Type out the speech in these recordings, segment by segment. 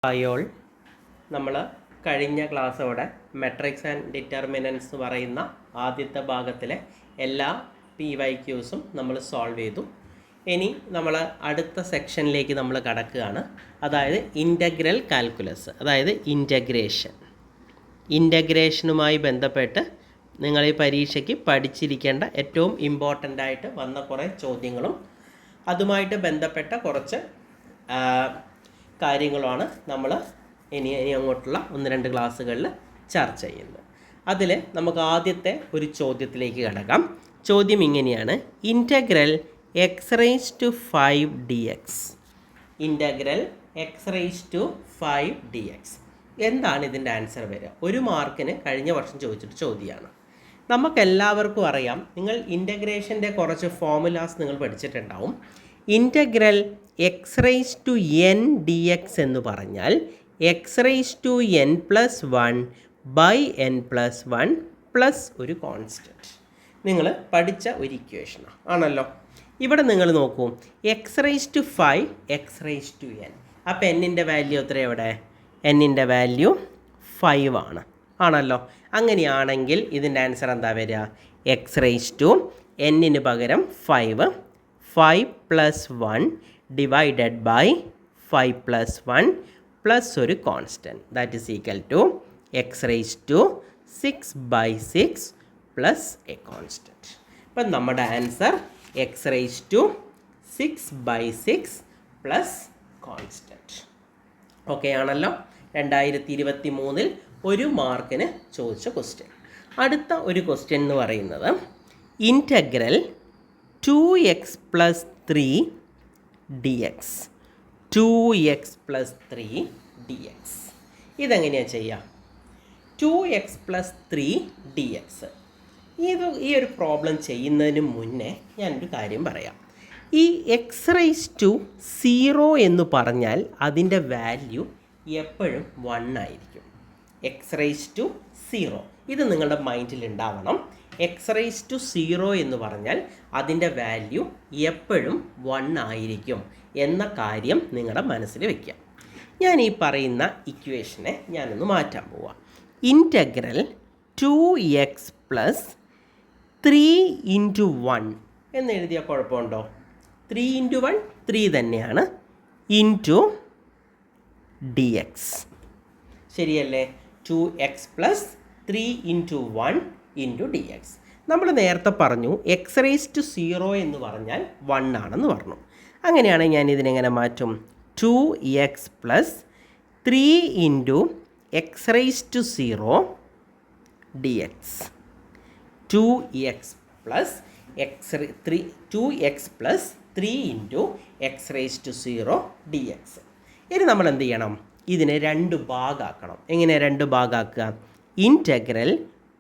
Hi, നമ്മൾ കഴിഞ്ഞ ക്ലാസ്സോടെ matrix and determinants പറയുന്ന ആദ്യത്തെ ഭാഗത്തിലെ എല്ലാ PYQസും നമ്മൾ സോൾവ് ചെയ്തു. ഇനി നമ്മൾ അടുത്ത സെക്ഷനിലേക്ക് നമ്മൾ കടക്കുകയാണ്. അതായത് ഇൻ്റഗ്രൽ കാൽക്കുലസ്, അതായത് ഇൻ്റഗ്രേഷനുമായി ബന്ധപ്പെട്ട് നിങ്ങൾ ഈ പരീക്ഷയ്ക്ക് പഠിച്ചിരിക്കേണ്ട ഏറ്റവും ഇമ്പോർട്ടൻ്റ് ആയിട്ട് വന്ന കുറേ ചോദ്യങ്ങളും അതുമായിട്ട് ബന്ധപ്പെട്ട കുറച്ച് കാര്യങ്ങളുമാണ് നമ്മൾ ഇനി അങ്ങോട്ടുള്ള 1-2 ക്ലാസ്സുകളിൽ ചർച്ച ചെയ്യുന്നത്. അതിൽ നമുക്ക് ആദ്യത്തെ ഒരു ചോദ്യത്തിലേക്ക് കടക്കാം. ചോദ്യം ഇങ്ങനെയാണ്: integral x⁵ dx. Integral x⁵ dx എന്താണ് ഇതിൻ്റെ ആൻസർ വരിക? 1 മാർക്കിന് കഴിഞ്ഞ വർഷം ചോദിച്ചിട്ട് ചോദ്യമാണ്. നമുക്കെല്ലാവർക്കും അറിയാം, നിങ്ങൾ ഇൻ്റഗ്രേഷൻ്റെ കുറച്ച് ഫോർമുലാസ് നിങ്ങൾ പഠിച്ചിട്ടുണ്ടാവും. ഇൻ്റഗ്രൽ x⁵n dx എന്ന് പറഞ്ഞാൽ x⁴n+1/n+1 പ്ലസ് ഒരു കോൺസ്റ്റൻറ്റ്. നിങ്ങൾ പഠിച്ച ഒരു ഇക്വേഷനാണ് ആണല്ലോ. ഇവിടെ നിങ്ങൾ നോക്കൂ, x⁵ x⁴n. അപ്പോൾ എന്നിൻ്റെ വാല്യൂ എത്ര? എവിടെ എന്നിൻ്റെ വാല്യൂ 5 ആണ് ആണല്ലോ. അങ്ങനെയാണെങ്കിൽ ഇതിൻ്റെ ആൻസർ എന്താ വരിക? x⁴n പകരം 5 + 1 divided by 5 + 1 plus ഒരു constant, that is equal to x�6/6 plus a constant. അപ്പം നമ്മുടെ answer x�6/6 plus constant. Okay ആണല്ലോ. 2023 1 മാർക്കിന് ചോദിച്ച ക്വസ്റ്റ്യൻ. അടുത്ത ഒരു ക്വസ്റ്റ്യൻ എന്ന് പറയുന്നത് integral 2x + 3 dx. 2x + 3 dx ഇതെങ്ങനെയാണ് ചെയ്യുക? 2x + 3 dx ഈ ഒരു പ്രോബ്ലം ചെയ്യുന്നതിന് മുന്നേ ഞാനൊരു കാര്യം പറയാം. ഈ x⁻0 എന്ന് പറഞ്ഞാൽ അതിൻ്റെ വാല്യൂ എപ്പോഴും 1 ആയിരിക്കും. x⁻0 ഇത് നിങ്ങളുടെ മൈൻഡിൽ ഉണ്ടാവണം. x⁻0 എന്ന് പറഞ്ഞാൽ അതിൻ്റെ വാല്യൂ എപ്പോഴും 1 ആയിരിക്കും എന്ന കാര്യം നിങ്ങളുടെ മനസ്സിൽ വയ്ക്കുക. ഞാൻ ഈ പറയുന്ന ഇക്വേഷനെ ഞാനൊന്ന് മാറ്റാൻ പോവാം. ഇൻ്റഗ്രൽ 2x + 3 × 1 എന്ന് എഴുതിയാൽ കുഴപ്പമുണ്ടോ? 3 × 1 3 തന്നെയാണ്, ഇൻറ്റു dx. ശരിയല്ലേ? 2x + 3 × 1 into dx. നമ്മൾ നേരത്തെ പറഞ്ഞു x⁻0 എന്ന് പറഞ്ഞാൽ 1 ആണെന്ന് പറഞ്ഞു. അങ്ങനെയാണെങ്കിൽ ഞാൻ ഇതിനെങ്ങനെ മാറ്റും? 2x + 3 × x⁻0 dx. 2x + 3 × x⁻0 dx. ഇനി നമ്മൾ എന്ത് ചെയ്യണം? ഇതിനെ 2 ഭാഗമാക്കണം. എങ്ങനെ 2 ഭാഗമാക്കുക? Integral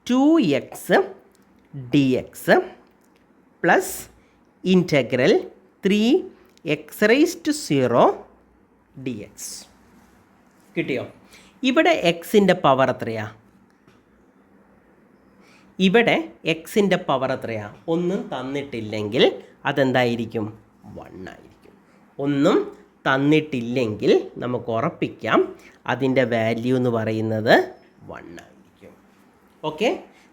2x dx plus integral 3x⁻0 dx. കിട്ടിയോ? ഇവിടെ എക്സിൻ്റെ പവർ എത്രയാണ്? ഇവിടെ എക്സിൻ്റെ പവർ എത്രയാണ്? ഒന്നും തന്നിട്ടില്ലെങ്കിൽ അതെന്തായിരിക്കും? 1 ആയിരിക്കും. ഒന്നും തന്നിട്ടില്ലെങ്കിൽ നമുക്ക് ഉറപ്പിക്കാം അതിൻ്റെ വാല്യൂ എന്ന് പറയുന്നത് 1 ആയിരിക്കും. ഓക്കെ,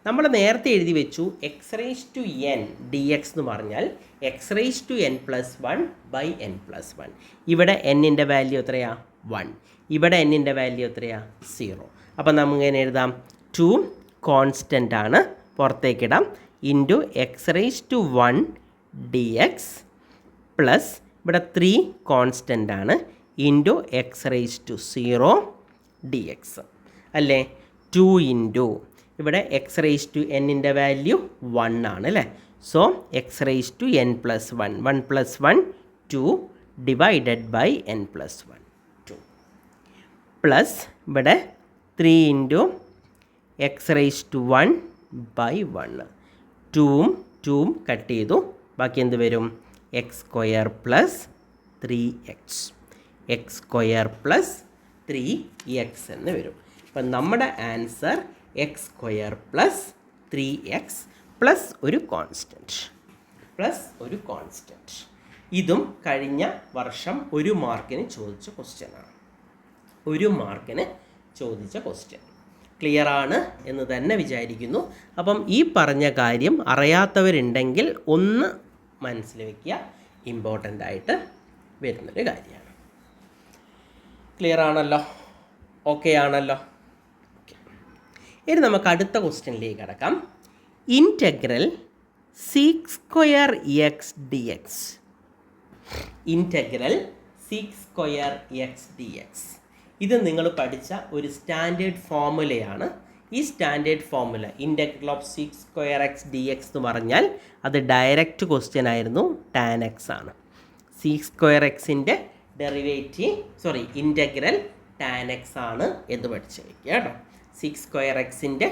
നമ്മൾ നേരത്തെ എഴുതി വെച്ചു x⁻n dx എന്ന് പറഞ്ഞാൽ x⁻n+1/n+1. ഇവിടെ n-ൻ്റെ വാല്യൂ എത്രയാണ്? 1. ഇവിടെ n-ൻ്റെ വാല്യൂ എത്രയാണ്? 0. അപ്പം നമുക്ക് എങ്ങനെ എഴുതാം? 2 കോൺസ്റ്റൻ്റ് ആണ്, പുറത്തേക്കിടാം, ഇൻറ്റു x⁻1 dx പ്ലസ് ഇവിടെ 3 കോൺസ്റ്റൻ്റ് ആണ്, ഇൻറ്റു x⁻0 dx അല്ലേ? 2 ഇൻറ്റു ഇവിടെ x⁻n-ൻ്റെ വാല്യൂ 1 ആണ് അല്ലേ? So x⁻n+1 1 + 1 2 divided by n+1 2 plus ഇവിടെ 3 ഇൻറ്റു x⁻1/1 2ഉം 2ഉം കട്ട് ചെയ്തു, ബാക്കി എന്ത് വരും? x² + 3x. x² + 3x എന്ന് വരും. അപ്പം നമ്മുടെ ആൻസർ x² + 3x പ്ലസ് ഒരു കോൺസ്റ്റൻറ്റ്. ഇതും കഴിഞ്ഞ വർഷം 1 മാർക്കിന് ചോദിച്ച ക്വസ്റ്റ്യനാണ്. 1 മാർക്കിന് ചോദിച്ച ക്വസ്റ്റ്യൻ. ക്ലിയർ ആണ് എന്ന് തന്നെ വിചാരിക്കുന്നു. അപ്പം ഈ പറഞ്ഞ കാര്യം അറിയാത്തവരുണ്ടെങ്കിൽ ഒന്ന് മനസ്സിൽ വയ്ക്കുക, ഇമ്പോർട്ടൻ്റ് ആയിട്ട് വരുന്നൊരു കാര്യമാണ്. ക്ലിയർ ആണല്ലോ? ഓക്കെ ആണല്ലോ? ഇനി നമുക്ക് അടുത്ത ക്വസ്റ്റ്യനിലേക്ക് കടക്കാം. Integral sec square x dx. Integral sec square x dx. ഇത് നിങ്ങൾ പഠിച്ച ഒരു സ്റ്റാൻഡേർഡ് ഫോർമുലയാണ്. ഈ standard formula integral of sec square x dx എന്ന് പറഞ്ഞാൽ അത് ഡയറക്റ്റ് ക്വസ്റ്റ്യൻ ആയിരുന്നു, tan x ആണ്. sec square xൻ്റെ ഡെറിവേറ്റീവ് ഇൻറ്റഗ്രൽ tan x ആണ് എന്ന് പഠിച്ചു വയ്ക്കുക കേട്ടോ. sec square xൻ്റെ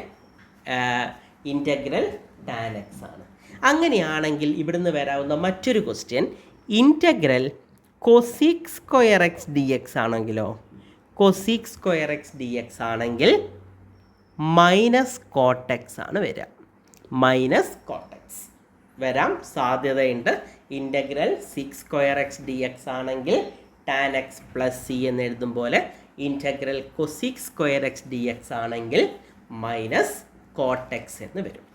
ഇൻറ്റഗ്രൽ tan x ആണ്. അങ്ങനെയാണെങ്കിൽ ഇവിടുന്ന് വരാവുന്ന മറ്റൊരു question integral cosec square x dx ആണെങ്കിലോ? cosec square x dx ആണെങ്കിൽ മൈനസ് കോട്ടെക്സ് ആണ് വരിക. മൈനസ് കോട്ടെക്സ് വരാൻ സാധ്യതയുണ്ട്. Integral sec square x dx ആണെങ്കിൽ tan x പ്ലസ് c എന്ന് എഴുതും പോലെ integral cosec square x dx ആണെങ്കിൽ മൈനസ് കോട്ടെക്സ് എന്ന് വരും.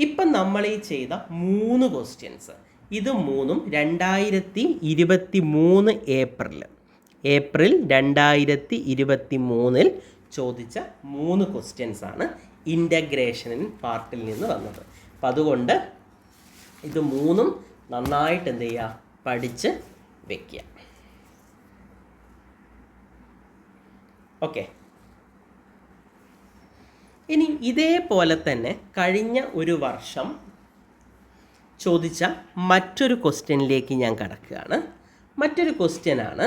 ഇപ്പം നമ്മൾ ഈ ചെയ്ത 3 ക്വസ്റ്റ്യൻസ്, ഇത് മൂന്നും 2023 ഏപ്രിൽ 2023 ചോദിച്ച 3 ക്വസ്റ്റ്യൻസാണ് ഇൻ്റഗ്രേഷൻ പാർട്ടിൽ നിന്ന് വന്നത്. അപ്പം അതുകൊണ്ട് ഇത് മൂന്നും നന്നായിട്ട് എന്ത് ചെയ്യുക, പഠിച്ച് വയ്ക്കുക. ഓക്കെ. ഇനി ഇതേപോലെ തന്നെ കഴിഞ്ഞ ഒരു വർഷം ചോദിച്ച മറ്റൊരു ക്വസ്റ്റ്യനിലേക്ക് ഞാൻ കടക്കുകയാണ്. മറ്റൊരു ക്വസ്റ്റ്യനാണ്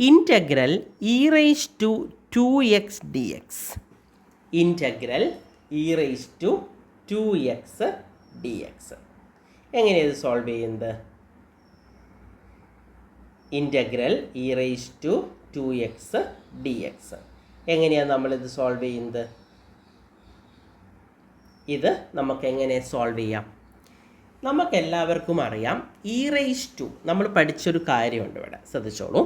integral e raised to 2x dx. Integral e raised to 2x dx. എങ്ങനെയാണ് ഇത് സോൾവ് ചെയ്യുന്നത്? Integral e raised to 2x dx എങ്ങനെയാണ് നമ്മളിത് സോൾവ് ചെയ്യുന്നത്? ഇത് നമുക്ക് എങ്ങനെ സോൾവ് ചെയ്യാം? നമുക്കെല്ലാവർക്കും അറിയാം e raised to, നമ്മൾ പഠിച്ചൊരു കാര്യമുണ്ട് ഇവിടെ, ശ്രദ്ധിച്ചോളൂ.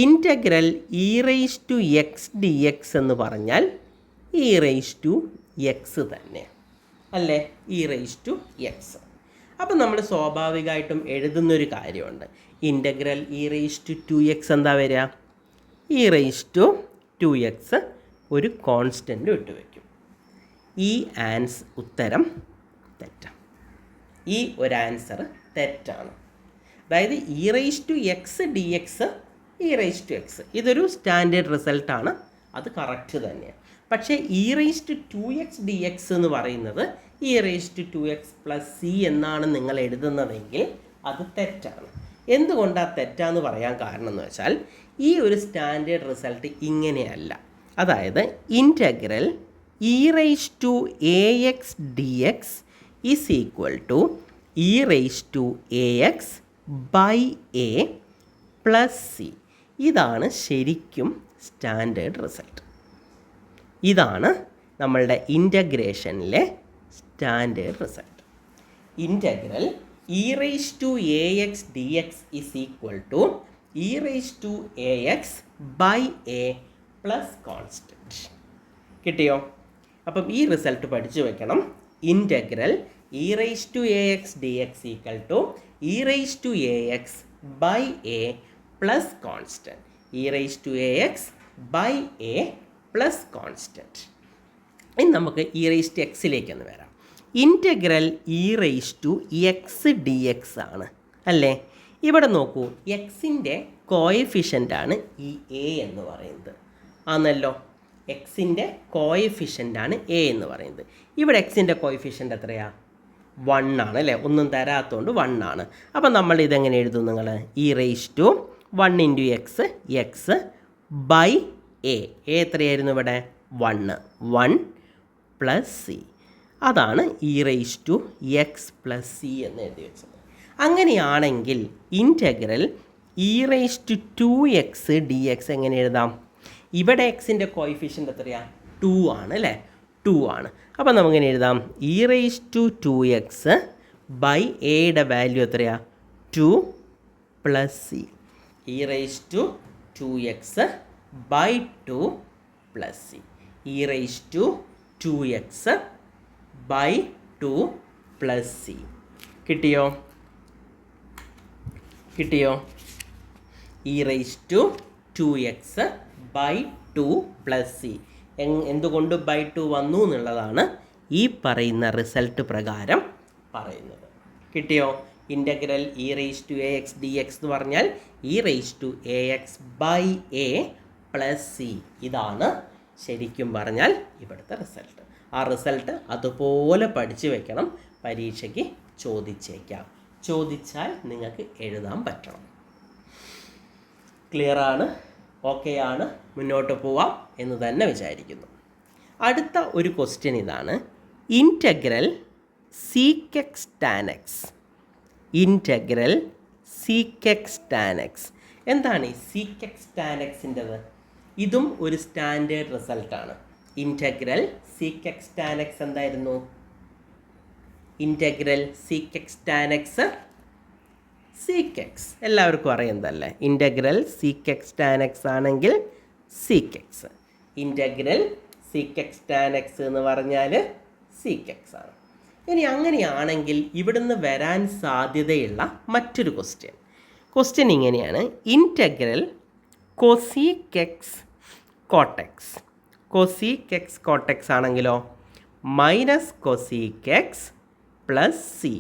Integral e raised to x dx എന്ന് പറഞ്ഞാൽ e raised to x തന്നെ അല്ലേ? e raised to x. അപ്പം നമ്മൾ സ്വാഭാവികമായിട്ടും എഴുതുന്നൊരു കാര്യമുണ്ട്. Integral e raised to 2x എന്താ വരിക? e raised to 2x ഒരു കോൺസ്റ്റൻ്റ് ഇട്ട് വയ്ക്കും. ഈ ഉത്തരം തെറ്റാണ്. ഈ ഒരു ആൻസർ തെറ്റാണ്. അതായത് e raised to x dx, e raised to x ഇതൊരു സ്റ്റാൻഡേർഡ് റിസൾട്ടാണ്, അത് കറക്റ്റ് തന്നെയാണ്. പക്ഷേ e raised to 2x dx എന്ന് പറയുന്നത് e raised to 2x plus c എന്നാണ് നിങ്ങൾ എഴുതുന്നതെങ്കിൽ അത് തെറ്റാണ്. എന്തുകൊണ്ടാണ് തെറ്റാന്ന് പറയാൻ കാരണം എന്ന് വെച്ചാൽ ഈ ഒരു സ്റ്റാൻഡേർഡ് റിസൾട്ട് ഇങ്ങനെയല്ല. അതായത് integral e raised to ax dx is equal to e raised to ax by a plus c. ഇതാണ് ശരിക്കും സ്റ്റാൻഡേർഡ് റിസൾട്ട്. ഇതാണ് നമ്മളുടെ ഇൻറ്റഗ്രേഷനിലെ standard result. Integral e raised to ax dx is equal to e raised to ax by a plus constant. കിട്ടിയോ? അപ്പം ഈ result പഠിച്ചു വെക്കണം. Integral e raised to ax dx equal to e raised to ax by a plus constant. e raised to ax by a plus constant. ഇനി നമുക്ക് e raised to x-ലേക്ക് ഒന്ന് വരാം. Integral e raised to x dx ആണ് അല്ലേ? ഇവിടെ നോക്കൂ, എക്സിൻ്റെ കോഎഫിഷ്യൻ്റാണ് ഈ a എന്ന് പറയുന്നത് ആണല്ലോ. എക്സിൻ്റെ കോഎഫിഷ്യൻ്റാണ് a എന്ന് പറയുന്നത്. ഇവിടെ എക്സിൻ്റെ കോഎഫിഷ്യൻ്റ് എത്രയാണ്? 1 ആണ് അല്ലേ? ഒന്നും തരാത്തതുകൊണ്ട് 1 ആണ്. അപ്പം നമ്മൾ ഇതെങ്ങനെ എഴുതും? നിങ്ങൾ e raised to 1 into x by a. എത്രയായിരുന്നു ഇവിടെ? 1 plus c. അതാണ് e raised to x plus c എന്ന് എഴുതി വെച്ചത്. അങ്ങനെയാണെങ്കിൽ integral e raised to 2x dx എങ്ങനെ എഴുതാം? ഇവിടെ എക്സിൻ്റെ കോഎഫിഷ്യൻ്റ് എത്രയാണ്? 2 ആണ് അല്ലേ? 2 ആണ്. അപ്പം നമുക്കെങ്ങനെ എഴുതാം? e raised to 2x by എയുടെ വാല്യൂ എത്രയാണ്? 2 plus c. e raised to 2x by 2 plus c. E raise to 2x by 2 plus c. കിട്ടിയോ? E raise to 2x by 2 plus c. എന്തുകൊണ്ട് ബൈ 2 വന്നു എന്നുള്ളതാണ് ഈ പറയുന്ന റിസൾട്ട് പ്രകാരം പറയുന്നത്. കിട്ടിയോ? Integral e raise to a x d x എന്ന് പറഞ്ഞാൽ e raise to a x by a plus c. ഇതാണ് ശരിക്കും പറഞ്ഞാൽ ഇവിടുത്തെ റിസൾട്ട്. ആ റിസൾട്ട് അതുപോലെ പഠിച്ചു വെക്കണം. പരീക്ഷയ്ക്ക് ചോദിച്ചേക്കാം. ചോദിച്ചാൽ നിങ്ങൾക്ക് എഴുതാൻ പറ്റണം. ക്ലിയറാണ്? ഓക്കെ ആണ്? മുന്നോട്ട് പോവാം എന്ന് തന്നെ വിചാരിക്കുന്നു. അടുത്ത ഒരു ക്വസ്റ്റ്യൻ ഇതാണ്. Integral sec x tan x. Integral sec x tan x. എന്താണ് ഈ സീക്കെക്സ് ടാൻ എക്സിൻ്റെത്? ഇതും ഒരു സ്റ്റാൻഡേർഡ് റിസൾട്ടാണ്. ഇൻ്റഗ്രൽ സീക്കെക്സ് ടാൻ എക്സ് എന്തായിരുന്നു? Integral sec x tan x sec x എല്ലാവർക്കും അറിയുന്നതല്ലേ. ഇൻ്റഗ്രൽ സീക്കെക്സ് ടാൻ എക്സ് ആണെങ്കിൽ sec x. Integral sec x tan x എന്ന് പറഞ്ഞാൽ സീക്കെക്സ് ആണ്. ഇനി അങ്ങനെയാണെങ്കിൽ ഇവിടുന്ന് വരാൻ സാധ്യതയുള്ള മറ്റൊരു ക്വസ്റ്റ്യൻ ഇങ്ങനെയാണ്. Integral cosec x cot x. Cosec x cot x ആണെങ്കിലോ മൈനസ് കൊസീക്കെക്സ് പ്ലസ് സി.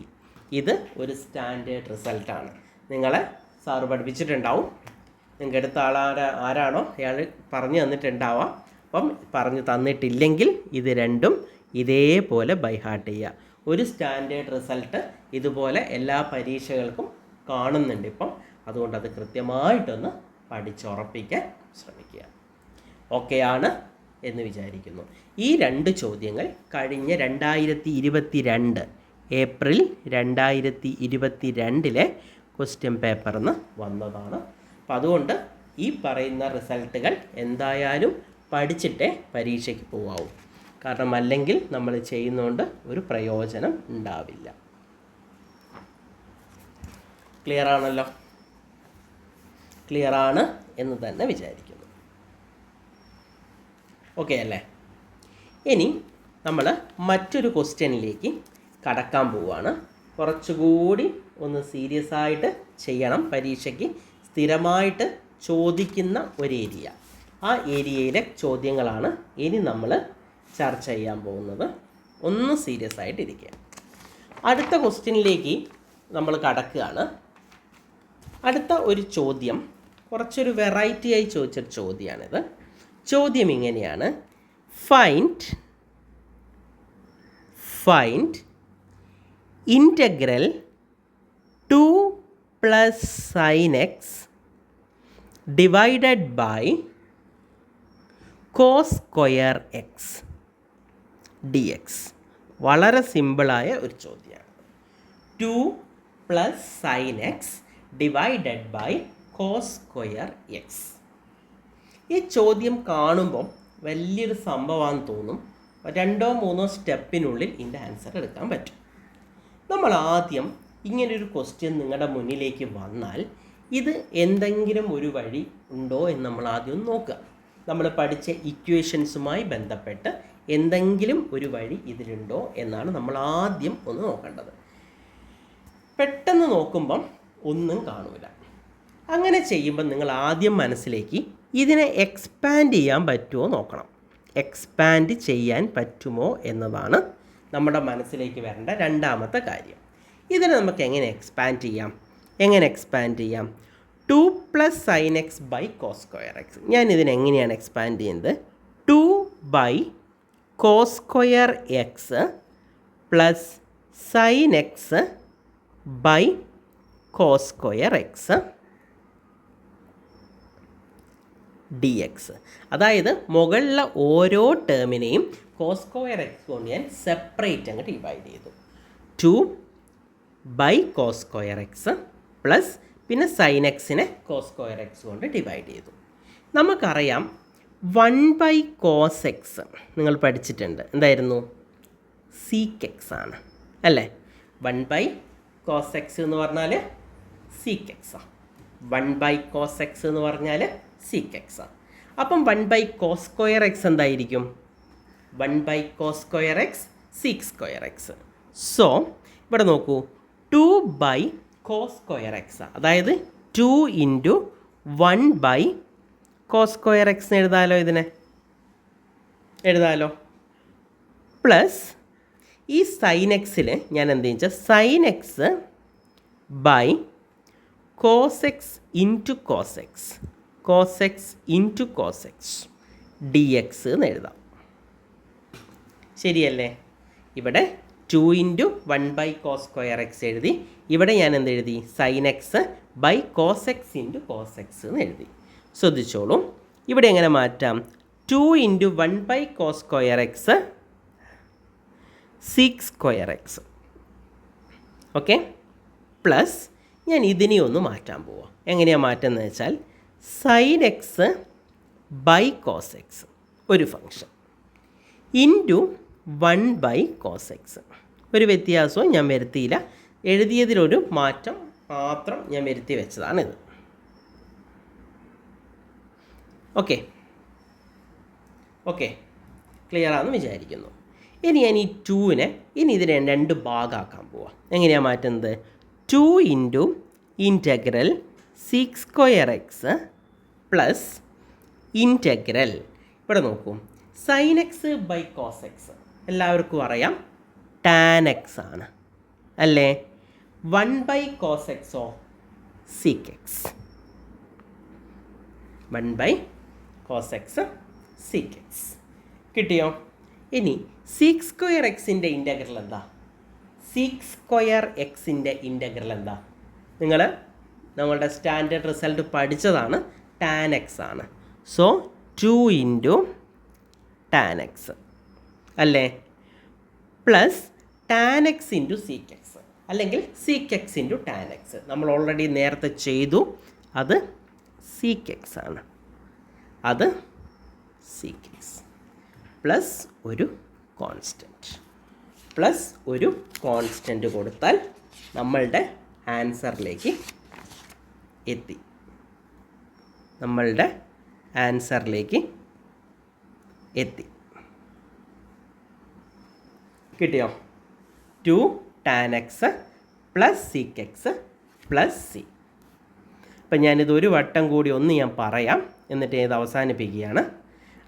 ഇത് ഒരു സ്റ്റാൻഡേർഡ് റിസൾട്ടാണ്. നിങ്ങളെ സാറ് പഠിപ്പിച്ചിട്ടുണ്ടാവും. നിങ്ങൾക്ക് എടുത്ത ആരാണോ അയാൾ പറഞ്ഞു തന്നിട്ടുണ്ടാവാം. അപ്പം പറഞ്ഞു തന്നിട്ടില്ലെങ്കിൽ ഇത് രണ്ടും ഇതേപോലെ ബൈ ഹാർട്ട് ചെയ്യുക. ഒരു സ്റ്റാൻഡേർഡ് റിസൾട്ട് ഇതുപോലെ എല്ലാ പരീക്ഷകൾക്കും കാണുന്നുണ്ട് ഇപ്പം. അതുകൊണ്ട് അത് കൃത്യമായിട്ടൊന്ന് പഠിച്ചുറപ്പിക്കാൻ ശ്രമിക്കുക. ഓക്കെ ആണ് എന്ന് വിചാരിക്കുന്നു. ഈ രണ്ട് ചോദ്യങ്ങൾ കഴിഞ്ഞ 2022 ഏപ്രിൽ 2022 ക്വസ്റ്റ്യൻ പേപ്പറിൽ നിന്ന് വന്നതാണ്. അപ്പം അതുകൊണ്ട് ഈ പറയുന്ന റിസൾട്ടുകൾ എന്തായാലും പഠിച്ചിട്ടേ പരീക്ഷയ്ക്ക് പോകാവൂ. കാരണം അല്ലെങ്കിൽ നമ്മൾ ചെയ്യുന്നതുകൊണ്ട് ഒരു പ്രയോജനം ഉണ്ടാവില്ല. ക്ലിയർ ആണല്ലോ? ക്ലിയർ ആണ് എന്ന് തന്നെ വിചാരിക്കുന്നു. ഓക്കെ അല്ലേ? ഇനി നമ്മൾ മറ്റൊരു ക്വസ്റ്റ്യനിലേക്ക് കടക്കാൻ പോവുകയാണ്. കുറച്ചുകൂടി ഒന്ന് സീരിയസ് ആയിട്ട് ചെയ്യണം. പരീക്ഷയ്ക്ക് സ്ഥിരമായിട്ട് ചോദിക്കുന്ന ഒരു ഏരിയ. ആ ഏരിയയിലെ ചോദ്യങ്ങളാണ് ഇനി നമ്മൾ ചർച്ച ചെയ്യാൻ പോകുന്നത്. ഒന്ന് സീരിയസ് ആയിട്ടിരിക്കുക. അടുത്ത ക്വസ്റ്റ്യനിലേക്ക് നമ്മൾ കടക്കുകയാണ്. അടുത്ത ഒരു ചോദ്യം കുറച്ചൊരു വെറൈറ്റി ആയി ചോദിച്ചൊരു ചോദ്യമാണിത്. ചോദ്യം ഇങ്ങനെയാണ്. Find integral 2 plus sine x divided by cos square x d x. വളരെ സിമ്പിളായ ഒരു ചോദ്യമാണ്. 2 plus sine x divided by cos square x. ഈ ചോദ്യം കാണുമ്പം വലിയൊരു സംഭവമാണെന്ന് തോന്നും. 2-3 സ്റ്റെപ്പിനുള്ളിൽ ഇതിൻ്റെ ആൻസർ എടുക്കാൻ പറ്റും. നമ്മൾ ആദ്യം ഇങ്ങനൊരു ക്വസ്റ്റ്യൻ നിങ്ങളുടെ മുന്നിലേക്ക് വന്നാൽ ഇത് എന്തെങ്കിലും ഒരു വഴി ഉണ്ടോ എന്ന് നമ്മൾ ആദ്യം നോക്കുക. നമ്മൾ പഠിച്ച ഇക്വേഷൻസുമായി ബന്ധപ്പെട്ട് എന്തെങ്കിലും ഒരു വഴി ഇതിലുണ്ടോ എന്നാണ് നമ്മൾ ആദ്യം ഒന്ന് നോക്കേണ്ടത്. പെട്ടെന്ന് നോക്കുമ്പം ഒന്നും കാണൂല. അങ്ങനെ ചെയ്യുമ്പോൾ നിങ്ങൾ ആദ്യം മനസ്സിലേക്ക് ഇതിനെ എക്സ്പാൻഡ് ചെയ്യാൻ പറ്റുമോ നോക്കണം. എക്സ്പാൻഡ് ചെയ്യാൻ പറ്റുമോ എന്നതാണ് നമ്മുടെ മനസ്സിലേക്ക് വരേണ്ട രണ്ടാമത്തെ കാര്യം. ഇതിനെ നമുക്ക് എങ്ങനെ എക്സ്പാൻഡ് ചെയ്യാം? 2 plus sine x by cos square x. ഞാൻ ഇതിനെങ്ങനെയാണ് എക്സ്പാൻഡ് ചെയ്യുന്നത്? 2 by cos square x plus sine x by cos square x d x. അതായത് മുകളിലെ ഓരോ ടേമിനെയും കോസ് സ്ക്വയർ എക്സ് കൊണ്ട് ഞാൻ സെപ്പറേറ്റ് അങ്ങ് ഡിവൈഡ് ചെയ്തു. 2 by cos square x plus പിന്നെ സൈൻ എക്സിനെ കോസ് സ്ക്വയർ എക്സ് കൊണ്ട് ഡിവൈഡ് ചെയ്തു. നമുക്കറിയാം 1 ബൈ കോസ് എക്സ് നിങ്ങൾ പഠിച്ചിട്ടുണ്ട്. എന്തായിരുന്നു? സീക്ക് എക്സ് ആണ് അല്ലേ? 1 ബൈ കോസ് എക്സ് എന്ന് പറഞ്ഞാൽ സീക്ക് എക്സാണ്. 1 ബൈ കോസ് എക്സ് എന്ന് പറഞ്ഞാൽ സീക്ക് എക്സാണ്. അപ്പം 1/cos² എന്തായിരിക്കും? 1/cos², sec². സോ ഇവിടെ നോക്കൂ, 2/cos², അതായത് 2 × 1/cos² എഴുതാമല്ലോ, ഇതിനെ എഴുതാമല്ലോ. പ്ലസ് ഈ സൈൻ എക്സിൽ ഞാൻ എന്ത് വെച്ചാൽ sin x cos x × cos x dx എന്ന് എഴുതാം. ശരിയല്ലേ? ഇവിടെ 2 × 1/cos² എഴുതി. ഇവിടെ ഞാൻ എന്ത് എഴുതി? sin x cos x എന്ന് എഴുതി. ശ്രദ്ധിച്ചോളൂ, ഇവിടെ എങ്ങനെ മാറ്റാം? 2 × 1/cos² sec². ഓക്കെ, പ്ലസ് ഞാൻ ഇതിനെ ഒന്ന് മാറ്റാൻ പോവാം. എങ്ങനെയാണ് മാറ്റുന്നത് വെച്ചാൽ sin x cos x ഒരു ഫംഗ്ഷൻ ഇൻറ്റു 1/cos x. ഒരു വ്യത്യാസവും ഞാൻ വരുത്തിയില്ല, എഴുതിയതിലൊരു മാറ്റം മാത്രം ഞാൻ വരുത്തി വെച്ചതാണിത്. ഓക്കെ ഓക്കെ, ക്ലിയർ ആണെന്ന് വിചാരിക്കുന്നു. ഇനി ഞാൻ ഈ 2-നെ ഇതിനെ 2 ഭാഗമാക്കാൻ പോവാം. എങ്ങനെയാണ് മാറ്റുന്നത്? 2 × ഇൻറ്റഗ്രൽ sec² പ്ലസ് ഇൻറ്റഗ്രൽ, ഇവിടെ നോക്കൂ, sin x cos x എല്ലാവർക്കും അറിയാം tan x ആണ് അല്ലേ? 1/cos x sec x, 1/cos x sec x കിട്ടിയോ? ഇനി sec²x ഇൻ്റഗ്രൽ എന്താ? sec²x എന്താ? നമ്മളുടെ സ്റ്റാൻഡേർഡ് റിസൾട്ട് പഠിച്ചതാണ്, tan x ആണ്. സോ 2 × tan x അല്ലേ? Plus tan x × sec x, അല്ലെങ്കിൽ sec x × tan x. നമ്മൾ ഓൾറെഡി നേരത്തെ ചെയ്തു, അത് sec x ആണ്, അത് sec x പ്ലസ് ഒരു കോൺസ്റ്റൻറ്റ് കൊടുത്താൽ നമ്മളുടെ ആൻസറിലേക്ക് എത്തി. കിട്ടിയോ? 2 tan x plus sec x plus c. അപ്പം ഞാനിത് ഒരു വട്ടം കൂടി ഞാൻ പറയാം, എന്നിട്ട് ഇത് അവസാനിപ്പിക്കുകയാണ്.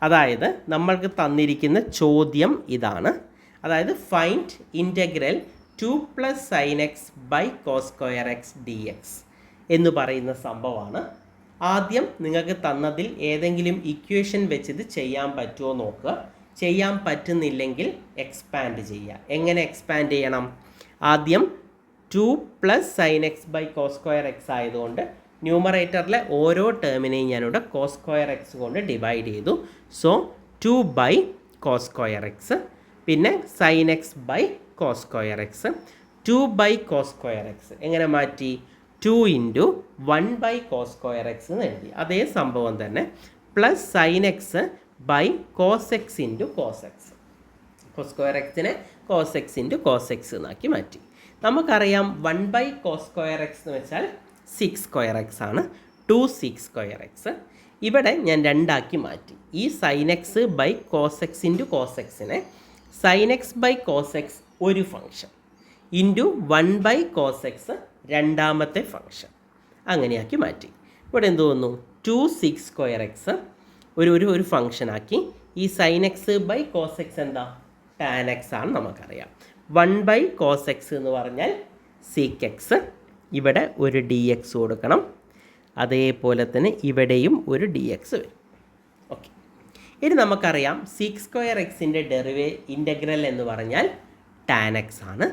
അതായത് നമ്മൾക്ക് തന്നിരിക്കുന്ന ചോദ്യം ഇതാണ്. അതായത് find integral 2 + sin x cos² x dx എന്ന് പറയുന്ന സംഭവമാണ്. ആദ്യം നിങ്ങൾക്ക് തന്നതിൽ ഏതെങ്കിലും ഇക്വേഷൻ വെച്ച് ഇത് ചെയ്യാൻ പറ്റുമോ നോക്കുക. ചെയ്യാൻ പറ്റുന്നില്ലെങ്കിൽ എക്സ്പാൻഡ് ചെയ്യുക. എങ്ങനെ എക്സ്പാൻഡ് ചെയ്യണം? ആദ്യം 2 + sin x cos² x ആയതുകൊണ്ട് ന്യൂമറേറ്ററിലെ ഓരോ ടേമിനെയും ഞാനിവിടെ cos² x കൊണ്ട് ഡിവൈഡ് ചെയ്തു. സോ 2/cos² x, പിന്നെ sin x cos² x, 2/cos² x എങ്ങനെ മാറ്റി? 2 × 1/cos² x എന്ന് എഴുതി. അതേ സംഭവം തന്നെ plus sin x cos x × cos x. cos² x-നെ cos x × cos x എന്നാക്കി മാറ്റി. നമുക്കറിയാം 1/cos² x എന്ന് വെച്ചാൽ sec² x ആണ്, 2 sec² x. ഇവിടെ ഞാൻ 2 ആക്കി മാറ്റി. ഈ sin x cos x × cos x-നെ sin x cos x ഒരു ഫംഗ്ഷൻ ഇൻറ്റു 1/cos x രണ്ടാമത്തെ ഫംഗ്ഷൻ, അങ്ങനെയാക്കി മാറ്റി. ഇവിടെ എന്ത് വന്നു? 2 sec² x ഒരു ഫംഗ്ഷനാക്കി. ഈ sin x cos x എന്താ? tan x ആണ്, നമുക്കറിയാം. 1/cos x എന്ന് പറഞ്ഞാൽ sec x, ഇവിടെ ഒരു dx കൊടുക്കണം. അതേപോലെ തന്നെ ഇവിടെയും ഒരു dx വരും. ഓക്കെ, ഇനി നമുക്കറിയാം sec² x-ൻ്റെ ഇൻ്റഗ്രൽ എന്ന് പറഞ്ഞാൽ tan x ആണ്.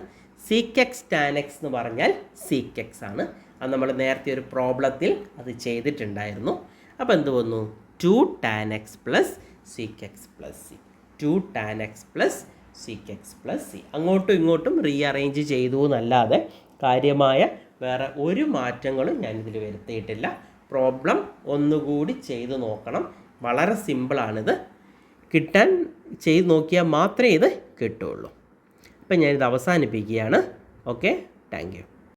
sec x tan x എന്ന് പറഞ്ഞാൽ sec x ആണ്. അത് നമ്മൾ നേരത്തെ ഒരു പ്രോബ്ലത്തിൽ അത് ചെയ്തിട്ടുണ്ടായിരുന്നു. അപ്പോൾ എന്ത് വന്നു? 2 tan x + sec x + c, 2 tan x + sec x + c. അങ്ങോട്ടും ഇങ്ങോട്ടും റീഅറേഞ്ച് ചെയ്തു എന്നല്ലാതെ കാര്യമായ വേറെ ഒരു മാറ്റങ്ങളും ഞാനിതിൽ വരുത്തിയിട്ടില്ല. പ്രോബ്ലം ഒന്നുകൂടി ചെയ്ത് നോക്കണം. വളരെ സിമ്പിളാണിത്. ചെയ്ത് നോക്കിയാൽ മാത്രമേ ഇത് കിട്ടുള്ളൂ. അപ്പം ഞാനിത് അവസാനിപ്പിക്കുകയാണ്. Okay, thank you.